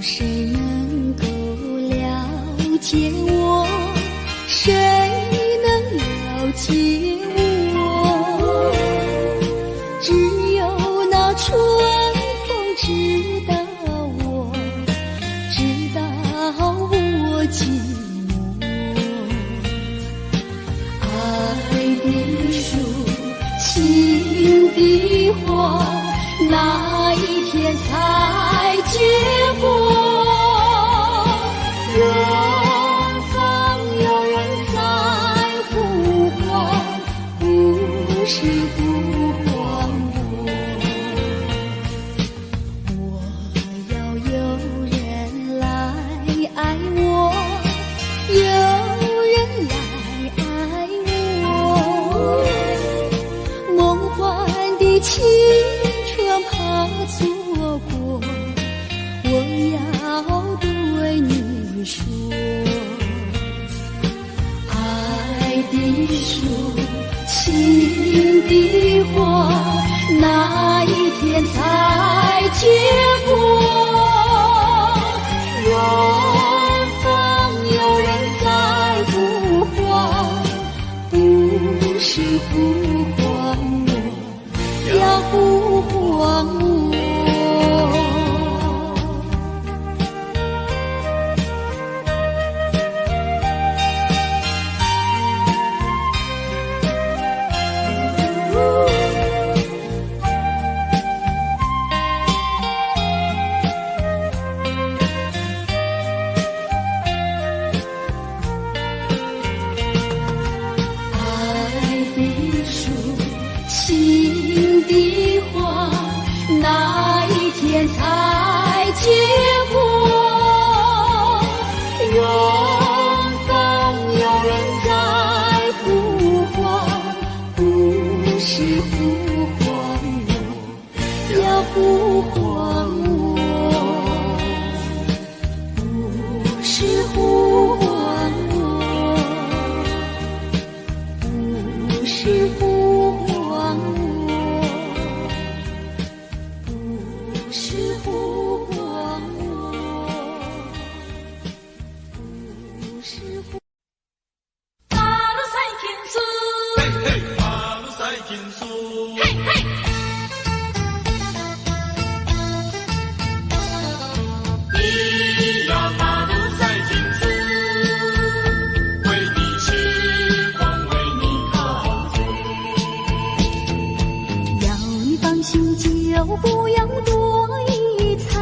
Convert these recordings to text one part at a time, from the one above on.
谁能够了解我？谁能了解我？只有那春风知道我，知道我寂寞。爱的树，情的花，哪一天才结果？远方有人在呼唤，不是呼唤我。我要有人来爱我，有人来爱我。梦幻的青春怕错过，我要对你说，爱的树，情的花，哪一天才结果？远方有人在呼唤，不是呼唤我，要呼唤我。情的花，哪一天才结果？远方有人在呼唤，不是呼唤我，要呼唤我，不是呼唤我，不是呼唤我。不要多一餐，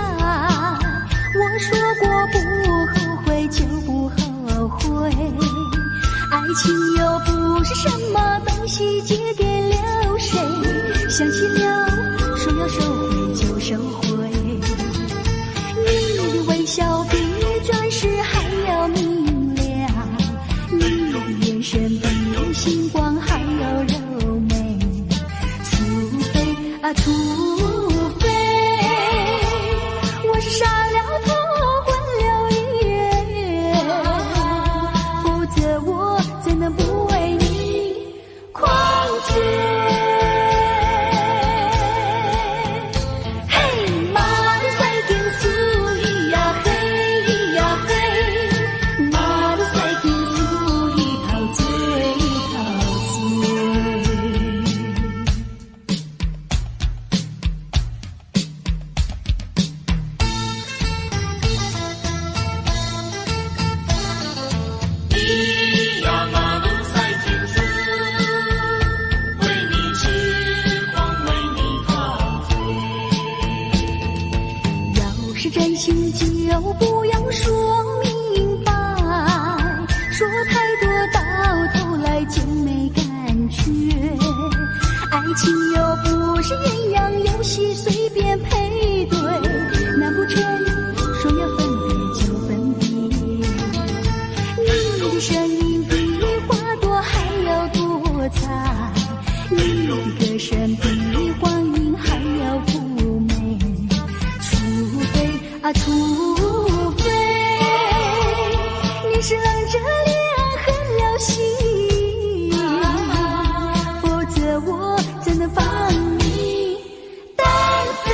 我说过不后悔就不后悔。爱情又不是什么东西借给了谁，想起了说要收回就收回。你的微笑比钻石还要明亮，你的眼神比星光还要柔美。除非啊除非我是傻了头昏了眼，否则我怎能不为你狂醉？嘿，马路赛天苏咿呀嘿咿呀嘿，马路赛天苏咿陶醉陶醉。是真心就不要说明白，说太多到头来就没感觉。爱情又不是鸳鸯游戏随便配对，难不成说要分别就分别？你的声音比花朵还要多彩，你的歌声比黄莺还要妩媚。除非你是冷着脸狠了心，否则我怎能放你单飞？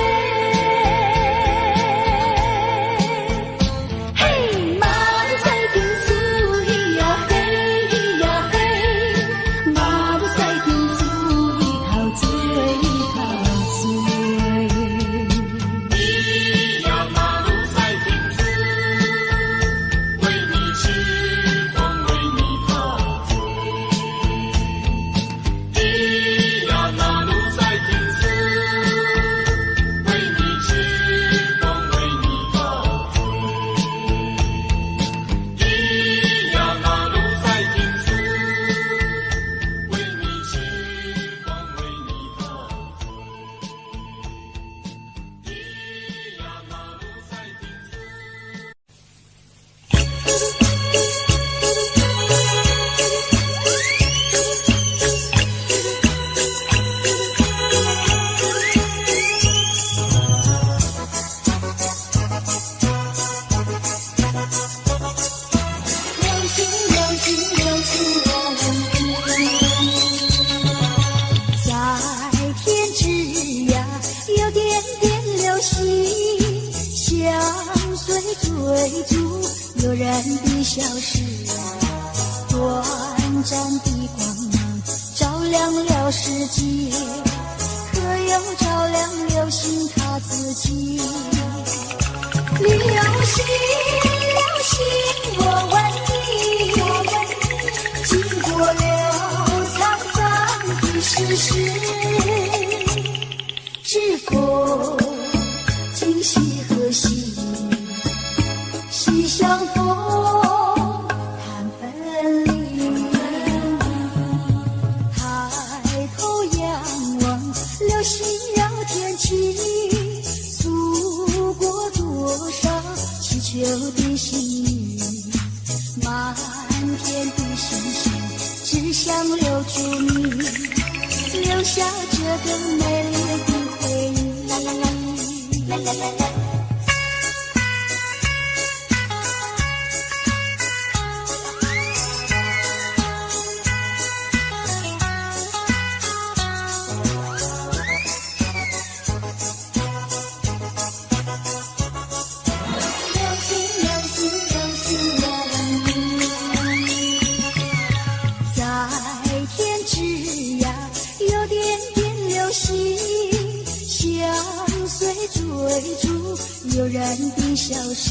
随追逐，悠然的消失，短暂的光芒照亮了世界，可又照亮流星它自己。流星，流星，我问你，经过了沧桑的世事，是否今夕何夕？西相逢，谈分离。抬头仰望，流星绕天际，诉过多少祈求的心语。满天的星星，只想留住你，留下这个美丽的回忆。啦啦啦啦啦啦啦。追逐悠然的消失，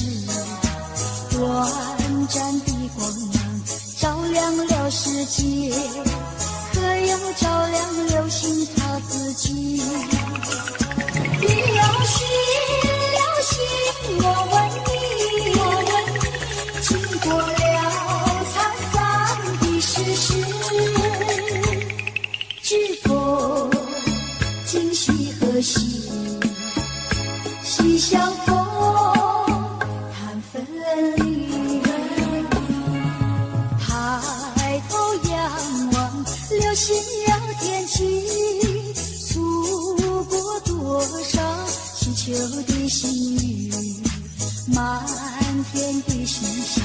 短暂的光芒照亮了世界，可又照亮流星它自己。流星，流星，我问你，经过了沧桑的世事，知否今夕何夕？西相逢，谈分离。抬头仰望，流星绕天际，诉过多少祈求的心语。满天的星星，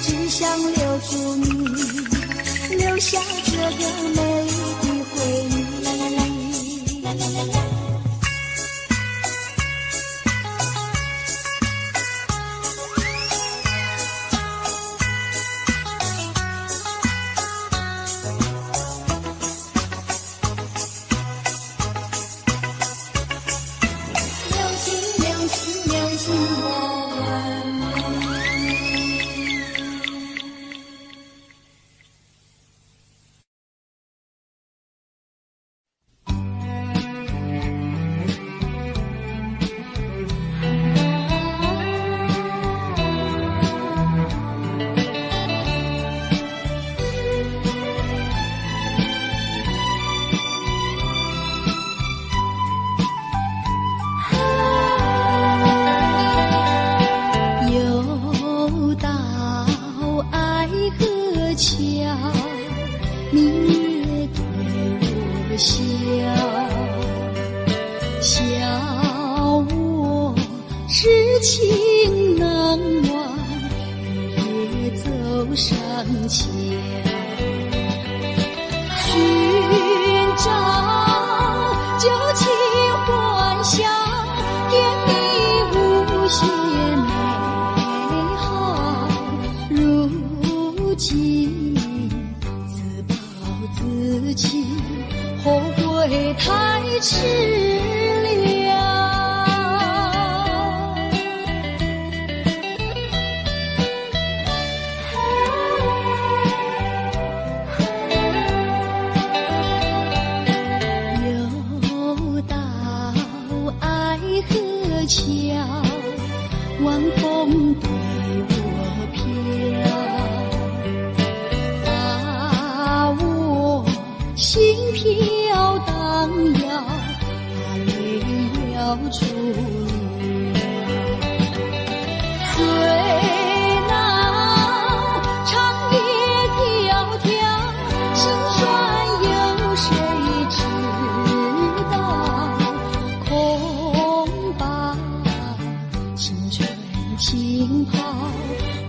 只想留住你，留下这个美丽的回忆。啦啦啦啦啦啦啦。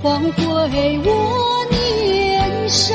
还回我年少。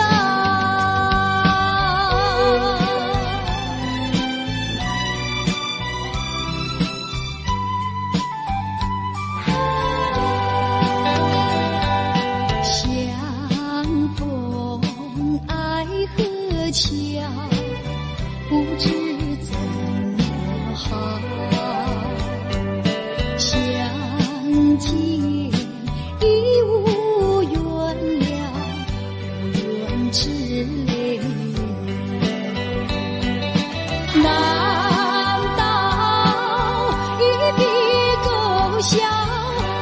笑，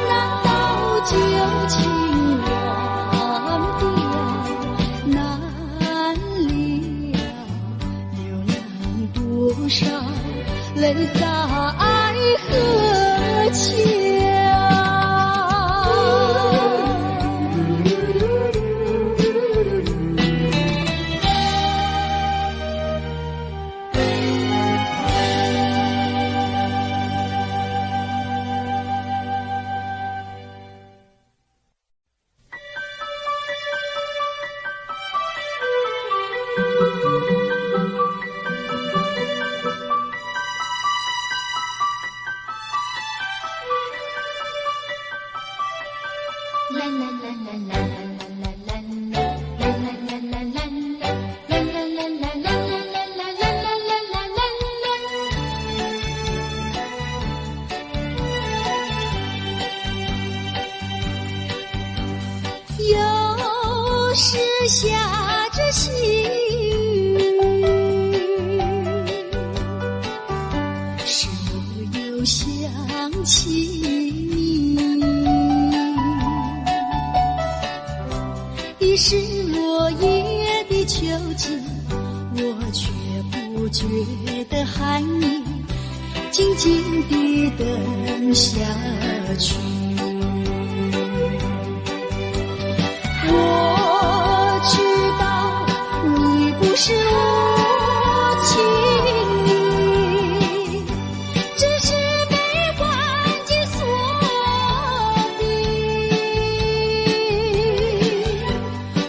难道旧情忘掉？难了，流浪多少泪在河桥。有时下着细雨，是我又想起你。已是落叶的秋季，我却不觉得寒意，静静地等下去。我知道你不是无情意，只是被环境所逼，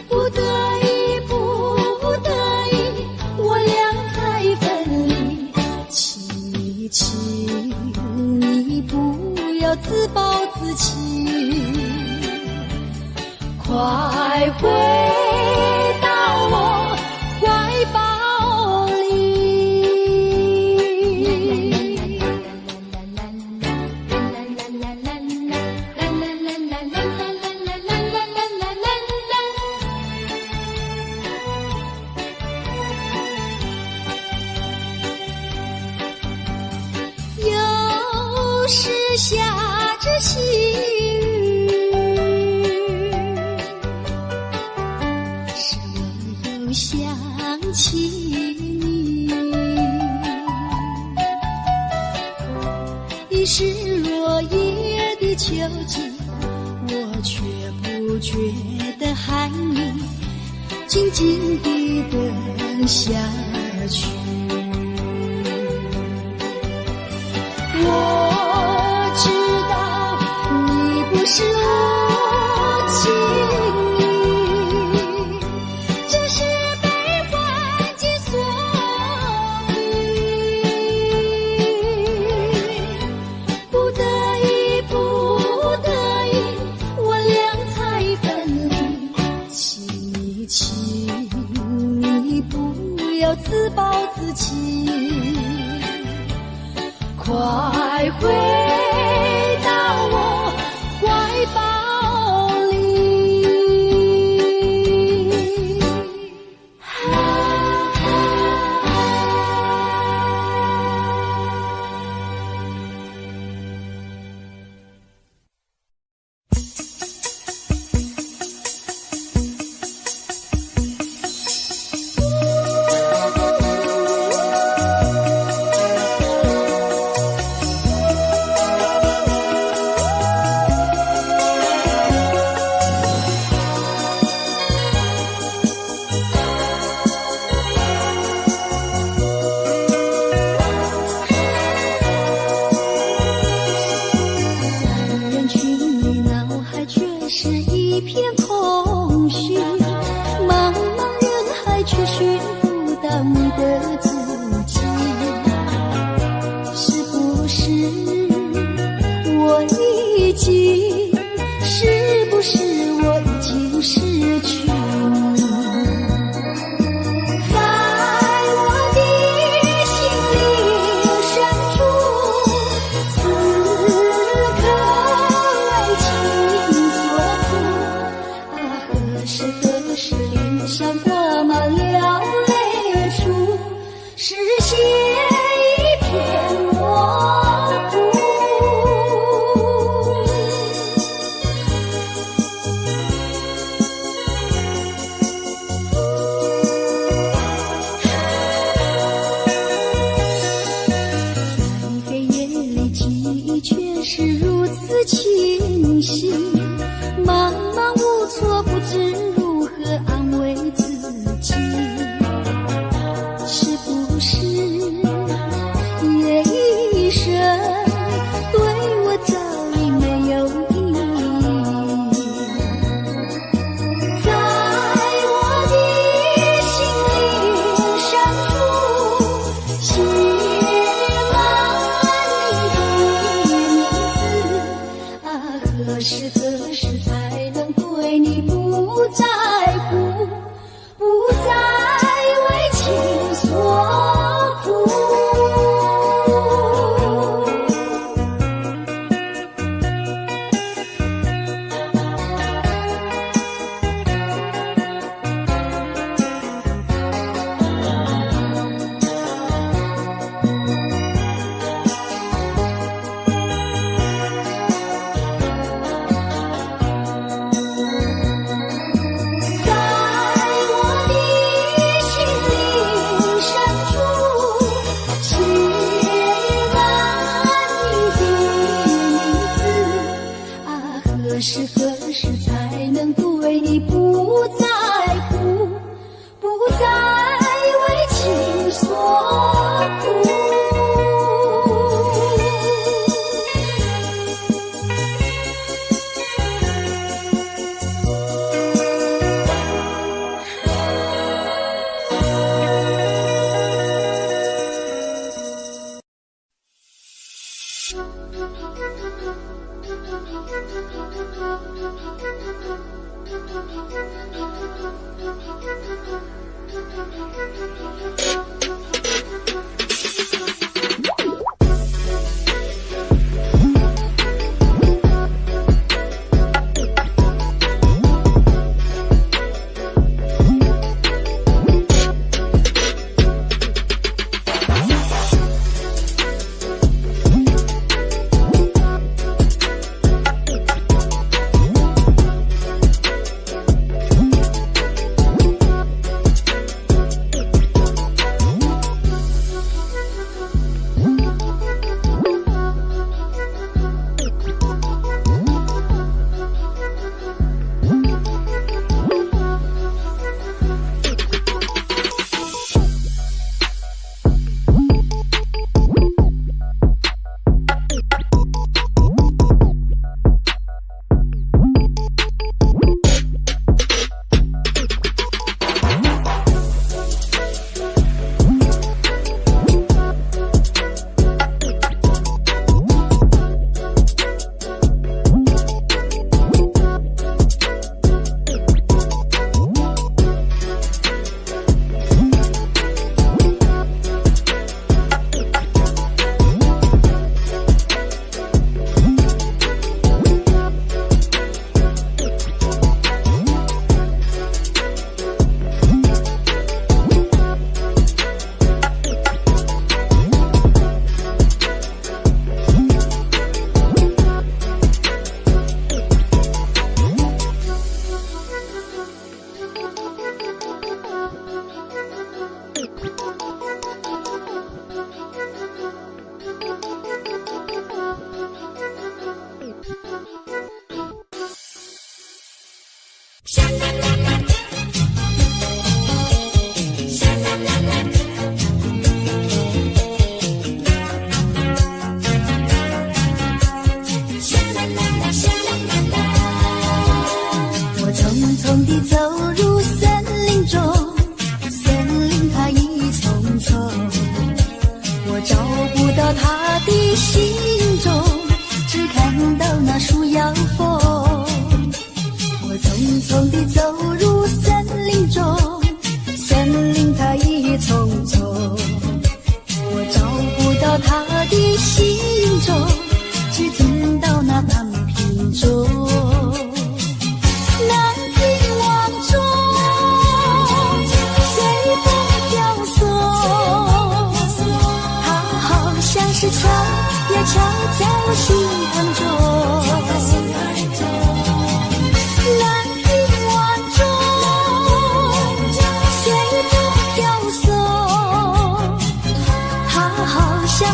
不得已，不得已，我俩才分离。请你不要自暴自弃，快回到我怀抱里。有时下着细想起你，已是落叶的秋季，我却不觉得寒意，静静地等下去。我知道你不是无情意，只是被环境所逼，不得已，不得已，我俩才分离。请你不要自暴自弃，快回到我怀抱。此清晰，茫茫无措，不知如何安慰自己。是不是夜一生对我早已没有意义？在我的心灵深处写何时才能对你不在乎，不再为情所苦？何时才能对你不在乎，不再为情所苦？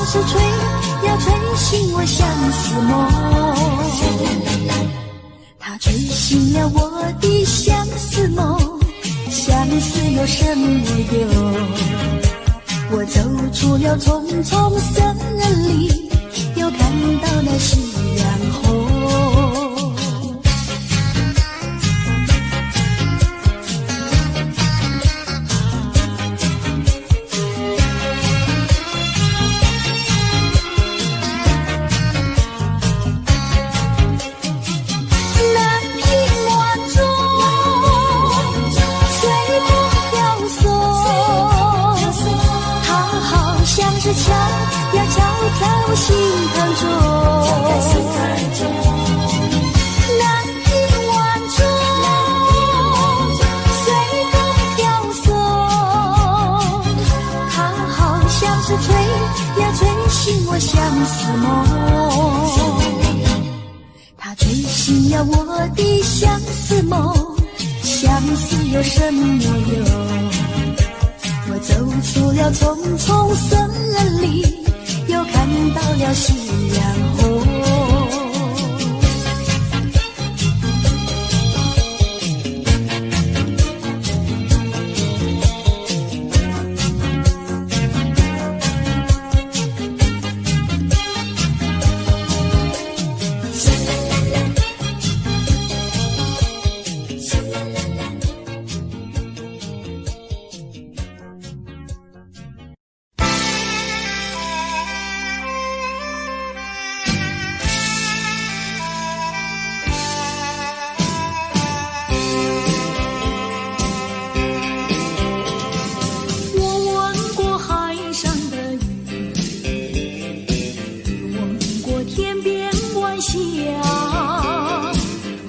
是吹呀吹醒我相思梦。有什么用？我走出了丛丛森林，又看到了夕阳红。是悄呀悄在我心坎中，南屏晚钟随风飘送，它好像是吹呀吹醒我相思梦，它吹醒了我的相思梦，相思有什么用？我走出了丛丛森林，又看到了夕阳红。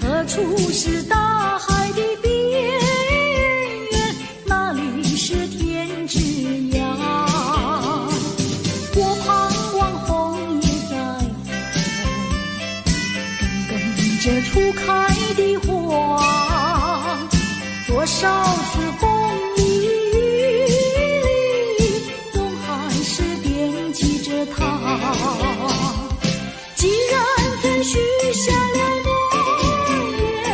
何处是大海的边缘？哪里是天之涯？我盼望枫叶在红，耿耿着初开的花，多少次风里雨里，总还是惦记着他。既然曾许下了诺言，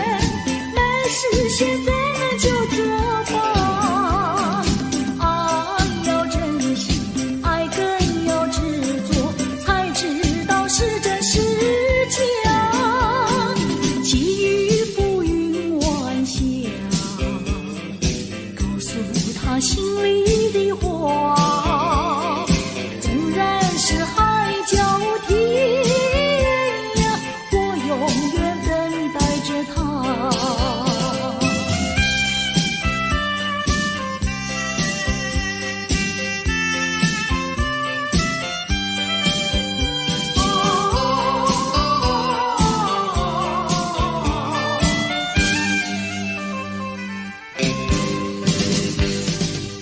没事现在就作罢。爱要珍惜，爱更要执着，才知道是真是假。寄予浮云晚霞，告诉他心里的话。纵然是海角天涯，我永远等待着他。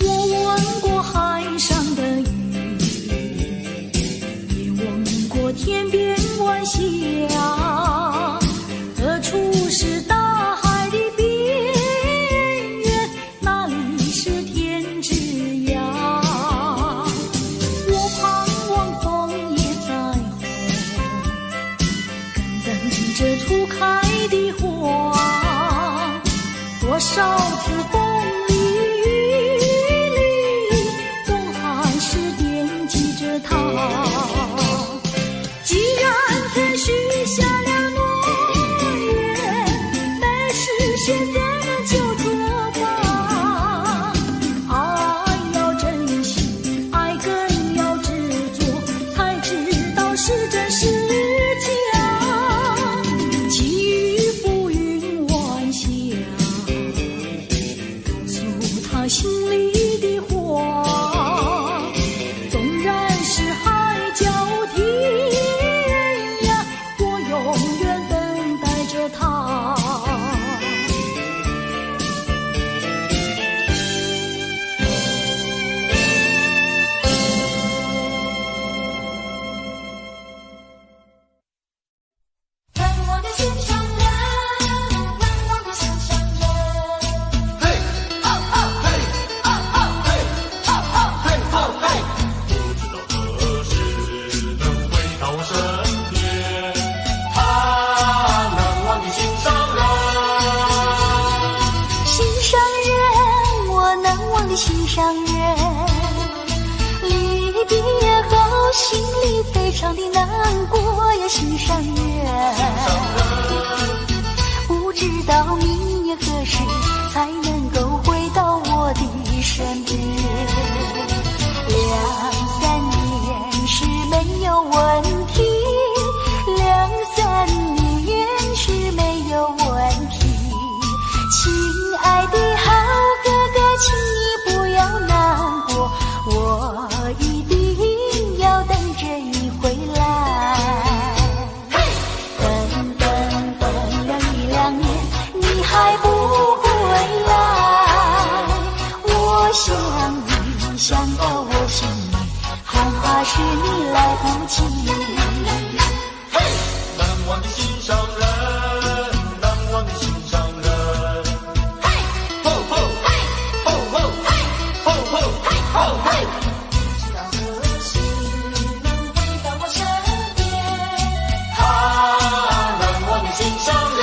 我问过海上的鱼，也问过天边晚霞，何处是大海的边缘？哪里是天之涯？我盼望枫叶在红，耿耿着初开的花，多少次风里雨里，总还是惦记着他。既然曾许下了诺言，没事现在就作罢。爱要珍惜，爱更要执着，才知道是真是假。寄予浮云晚霞，常的难过呀，心上人。不知道明年何时才能够回到我的身边。2-3年是没有问题，2-3年是没有问题。亲爱的好哥哥，请你不要难过，我一定要等着你回来。等了1-2年，你还不回来，我想你想到我心里，恐怕是你来不及。难忘的心上人，难忘的心上人。吼吼吼吼吼吼吼吼！知道何时能回到我身边？难忘的心上人，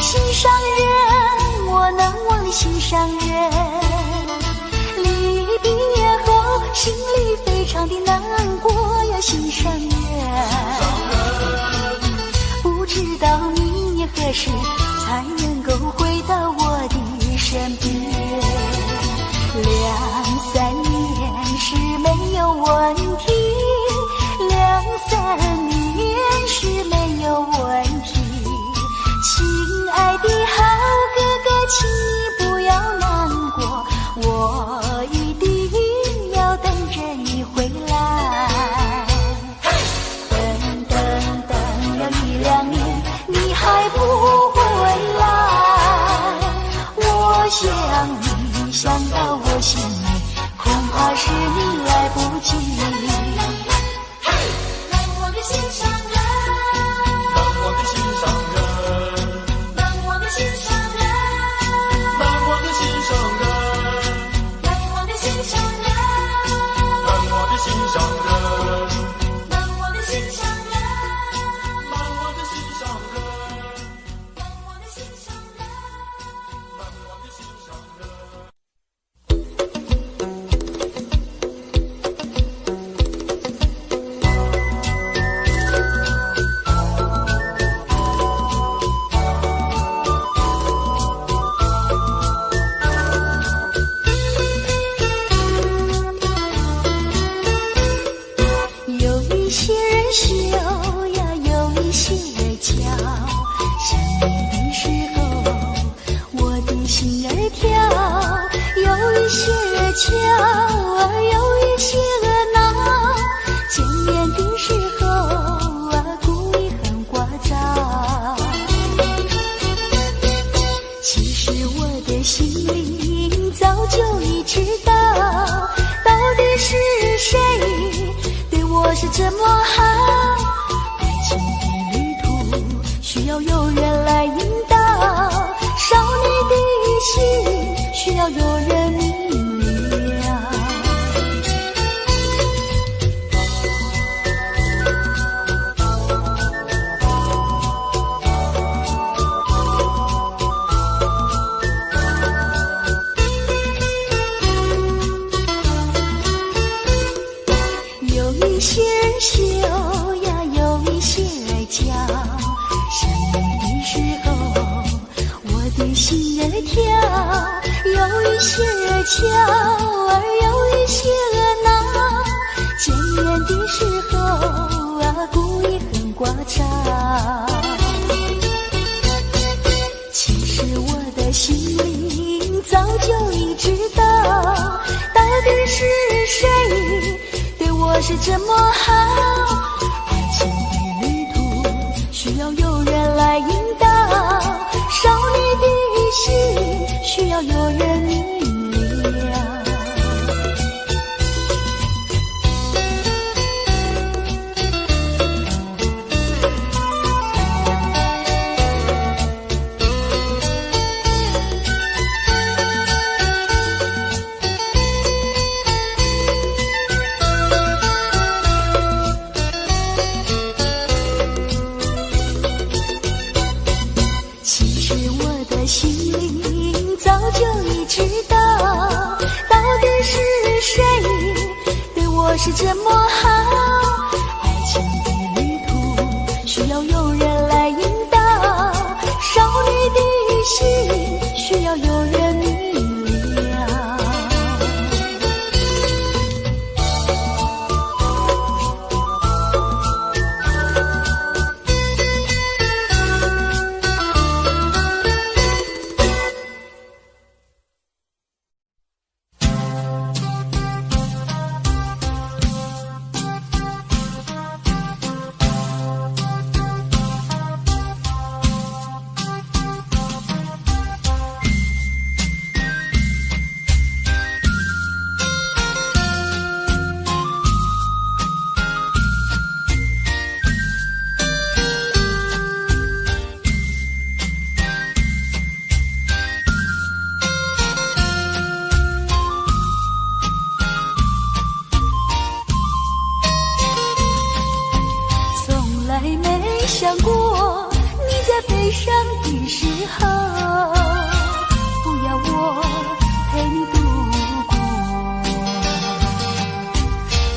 心上人，我难忘的心上人。离别后，心里非常的难过呀，心上人。不知道明年何时才能够回到我的身边。2-3年是没有问题，2-3年是没有问题。亲爱的好哥哥，请你不要难过，我一定要等着你回来。等了1-2年，你还不回来，我想你想到我心里，恐怕是你来不及。难忘的心上人，难忘的心上人，难忘的心上人，难忘的心上人，难忘的心上人，难忘的心上人，难忘的心上人，难忘的心上人，难忘的心上人。难忘的心上人。有一些人笑呀，有一些人叫，想你的时候，我的心儿跳。有一些人瞧，有一些人闹，见面的时候故意很聒噪。其实我的心里早就已知道，到底是谁对我是这么好。爱情的旅途需要有人来引导，少女的心需要有人明了。有一些人笑呀，有一些人叫，想你的时候，我的心儿跳。有一些人瞧，有一些人闹，见面的时候故意很聒噪。其实我的心里早就已知道，到底是谁对我是这么好。爱情的旅途需要有人来引导，少女的心需要有人明了。是这么好。有人来引导，少女的心需要有人明了。想过你在悲伤的时候，不要我陪你度过。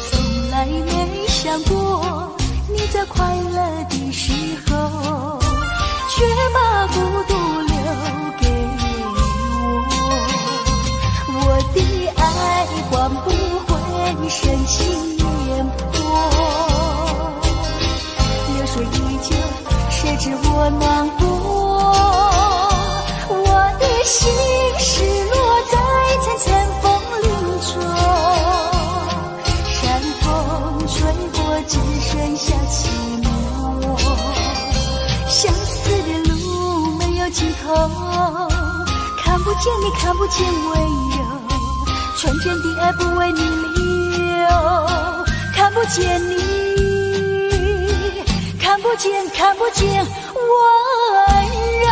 从来没想过你在快乐的时候，却把孤独留给我。我的爱换不回深情眼波。流水依旧，谁知我难过？我的心失落在层层风林中，山风吹过，只剩下寂寞。相思的路没有尽头，看不见你，看不见温柔，纯真的爱不为你留，看不见你。看不见，看不见温柔。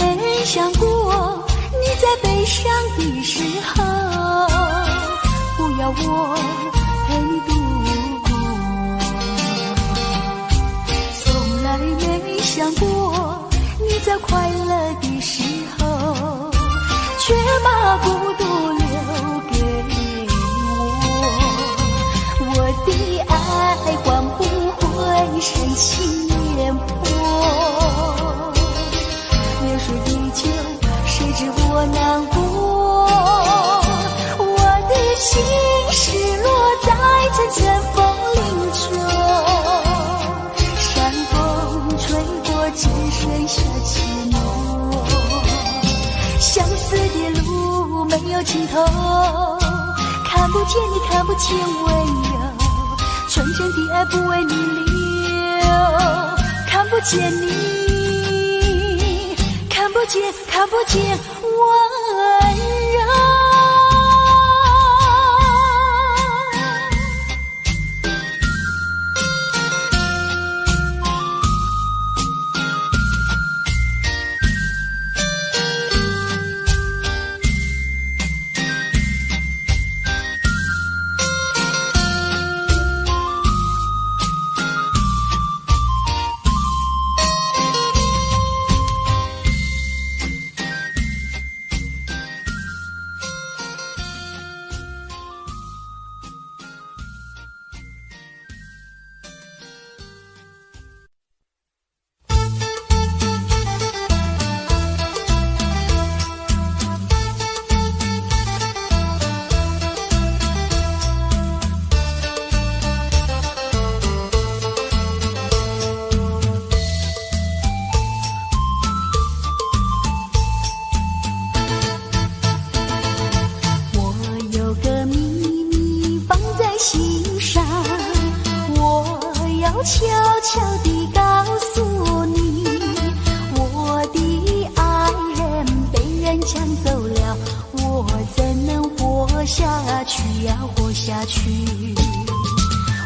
没想过你在悲伤的时候，不要我陪你度过。从来没想过你在快乐的时候，却把孤独留给我。我的爱换不回深情眼波。流水依旧，谁知我难过？我的心失落在层层风林中，山风吹过，只剩下寂寞。相思的路没有尽头，看不见你，看不见温柔，纯真的爱不为你留，看不见你。看不见，看不见温柔。悄悄地告诉你，我的爱人被人抢走了，我怎能活下去呀，活下去？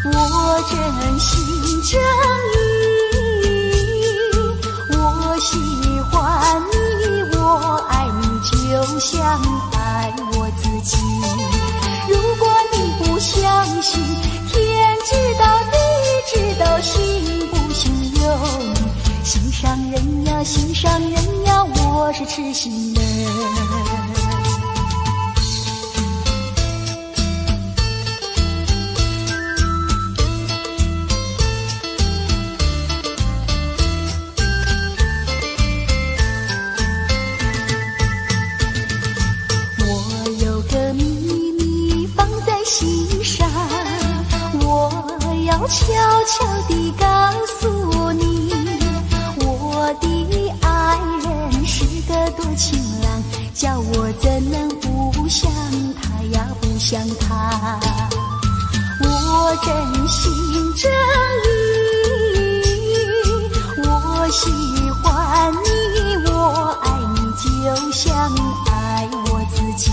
我真心真意，我喜欢你。想爱我自己。如果你不相信，天知道地知道，信不信由你。心上人呀心上人呀，我是痴心人。悄悄地告诉你，我的爱人是个多情郎，叫我怎能不想他呀，不想他。我真心真意，我喜欢你，我爱你，就像爱我自己。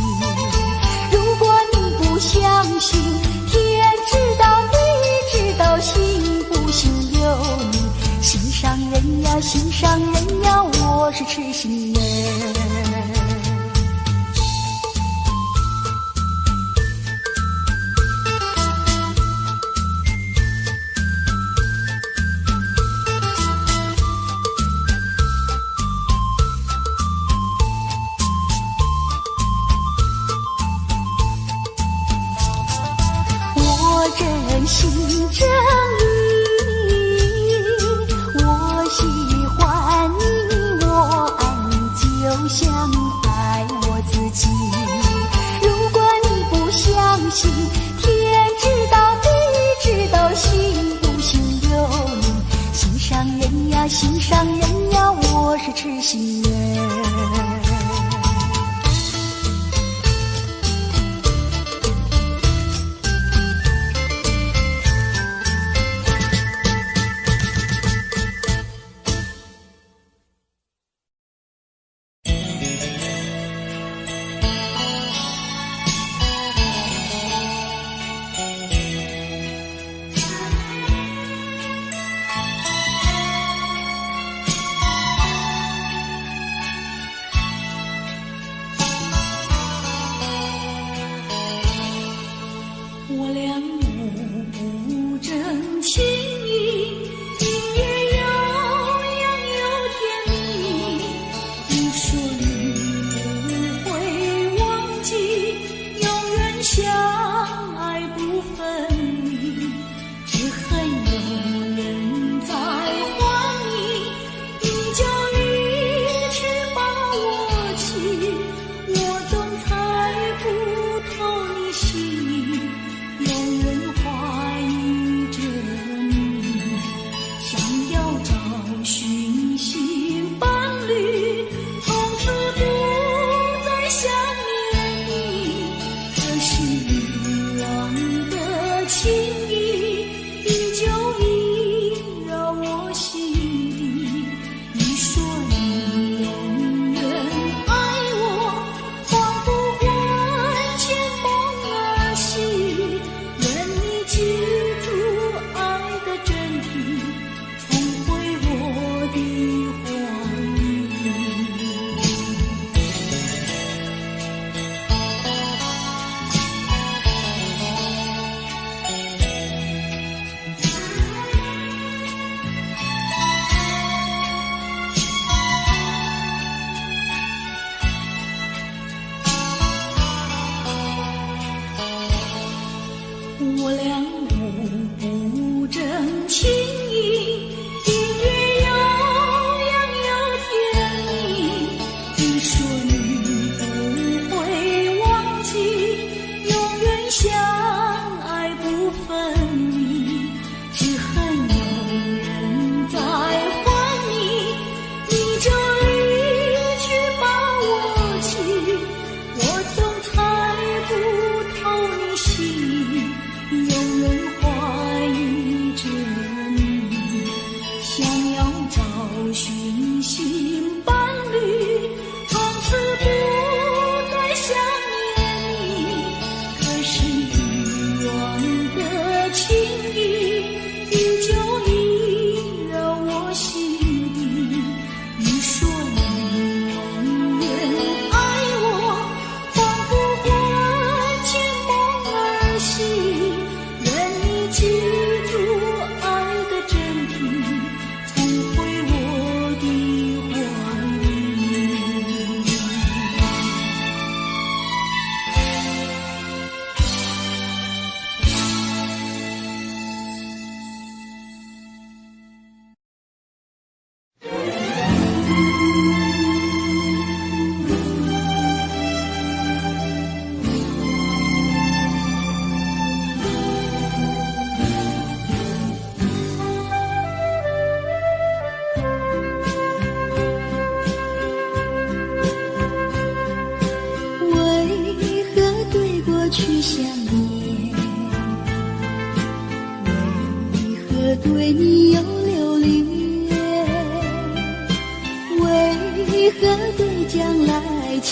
如果你不相信，天知道知道，信不信由你。心上人呀心上人呀，我是痴心人。真心真意，我喜欢你，我爱你，就像爱我自己。如果你不相信，天知道地知道，信不信由你。心上人呀心上人呀，我是痴心人。我俩不真情意，音乐悠扬又甜蜜。你说你不会忘记，永远相爱不分离。只恨有人在还你，你就离去把我弃。我总猜不透你心意，永远怀疑着你，想要找寻新伴侣，从此不再想念你。可是遗忘的情谊，依旧萦绕我心底。你说你永远爱我，仿佛魂牵梦儿系。愿你记住爱的真谛，重回我的怀里。我俩不真情意，音乐悠扬又甜蜜。你说你不会忘记，永远相爱不分离。只恨有人在还你，你就离去把我弃。我总猜不透你心意，永远怀疑着你，想要找寻新伴侣，从此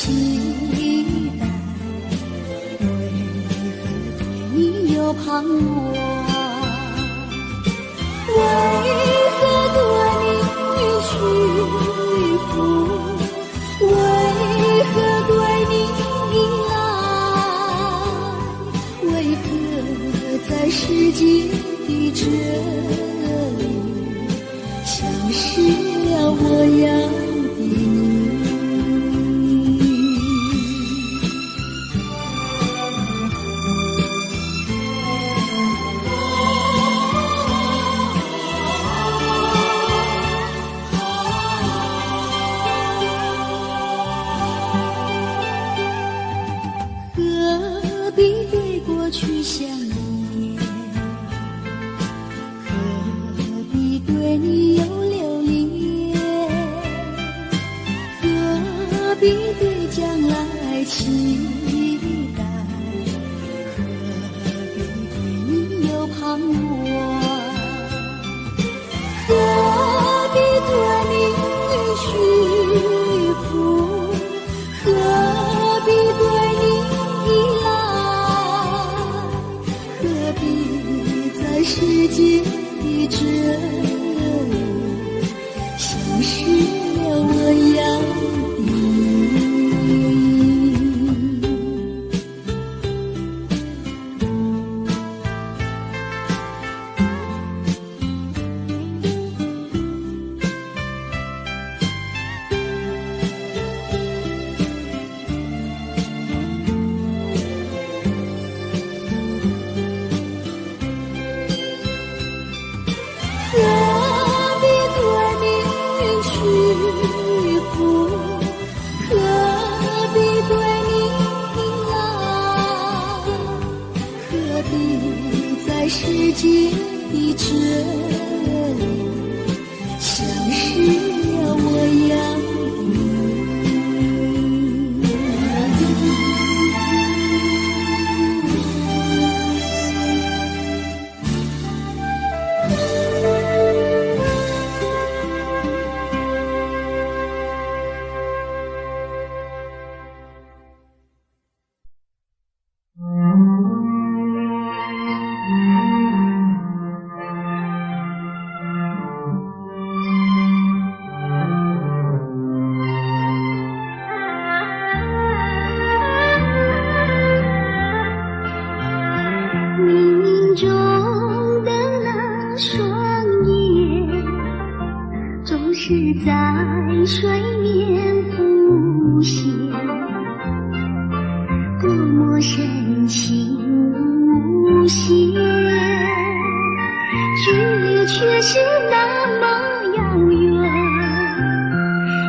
期待，为何对你有盼望？为何对你屈服？为何对你依赖？为何在世界的这里，消失了我要的你？何必对过去想念？何必对你有留恋？何必对将来期待？何必对你有盼望？何必对你屈服？何必对你依赖？何必在世界的这里，消失了我要的你？何必对你屈服？何必对你依赖？何必在世界的这里，消失了我要的你？冥中的那双眼，总是在水面浮现，多么深情无限，距离却是那么遥远。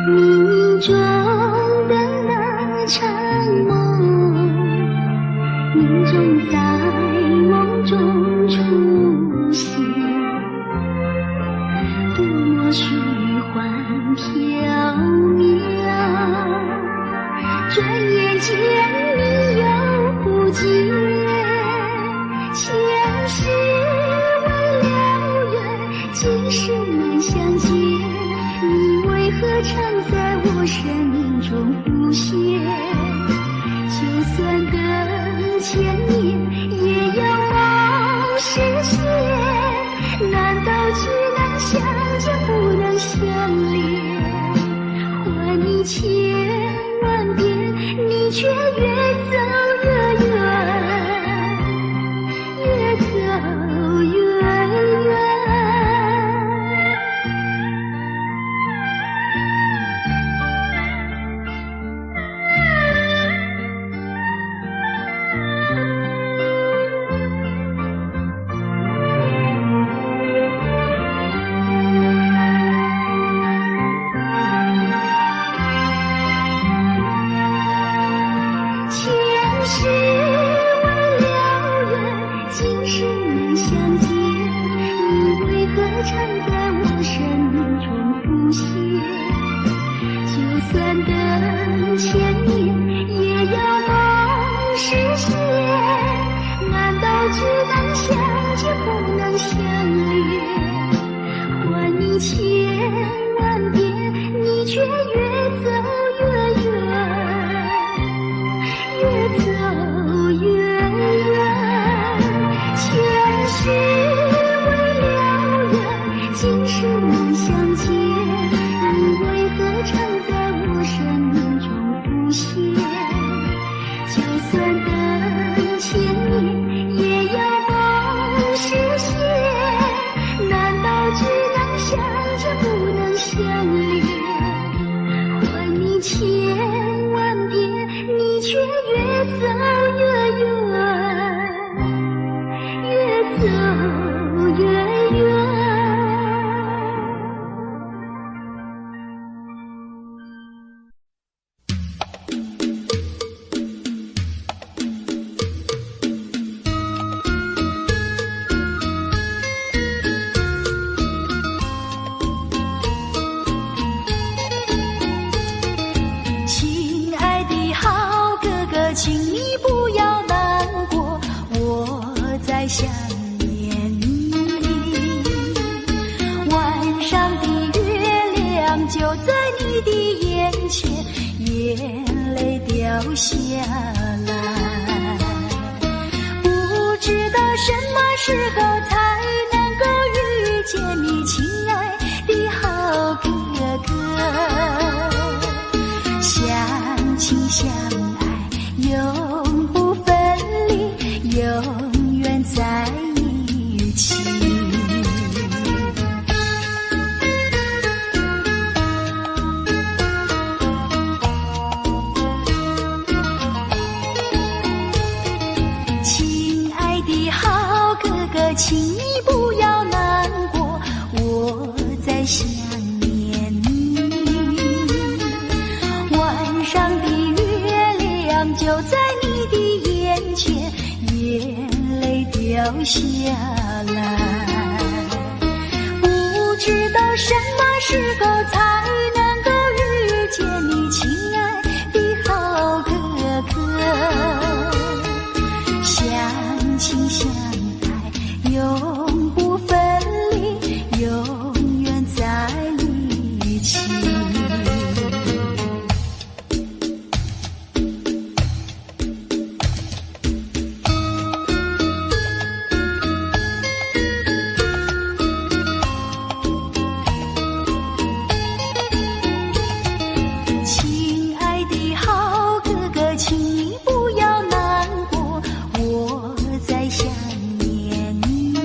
冥中的那场梦，命中在梦中出现，多么虚幻缥缈，转眼间你又不见。前世未了缘，今生难相见，你为何常在我生命中浮现？就算等千年，也要梦实现。难道只能相见不能相恋？还你千万遍，你却越走越远，越走越远。前世未了缘，今生难相见，你为何常在我生命中浮现？就算等千年，也要梦实现。难道只能相见不能相恋？还你千万遍，你却越走越远。千万遍，你却越走越远，越走越远。亲爱的好哥哥，请你不要难过，我在想念你。晚上的月亮就在你的眼前，眼泪掉下来，不知道什么时候才能够遇见你，亲爱的好哥哥。相亲相爱，永不分离，永远在一起。亲爱的好哥哥，请你不要难过，我在想念你。晚上的月亮就在你的眼前，眼泪掉下来，不知道什么时候才能够遇见你，亲爱的好哥哥。相亲相爱，永不分离，永远在一起。亲爱的好哥哥，请你不要难过，我在想念你。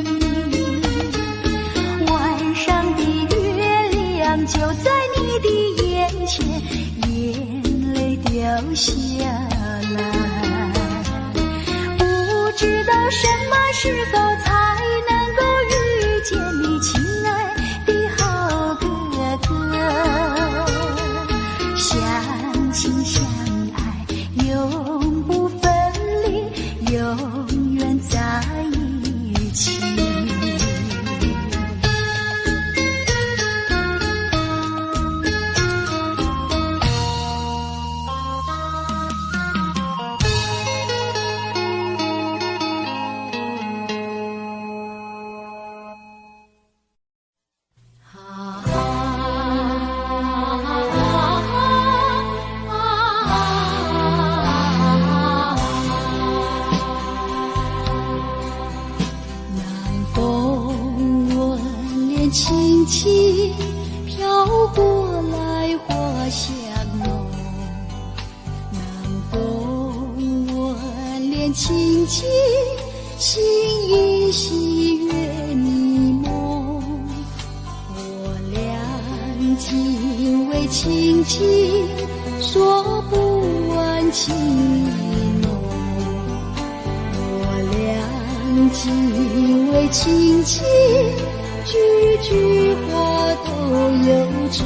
晚上的月亮就在你的眼前，眼泪掉下来，不知道什么时候才能够遇见你，亲爱的好哥哥。相亲相爱，永不分离，永远在一起。轻轻飘过来，花香浓。南风吻脸轻轻，心依稀月迷蒙。我俩紧偎亲亲，说不完情意浓。我俩紧偎亲亲，句句话都由衷。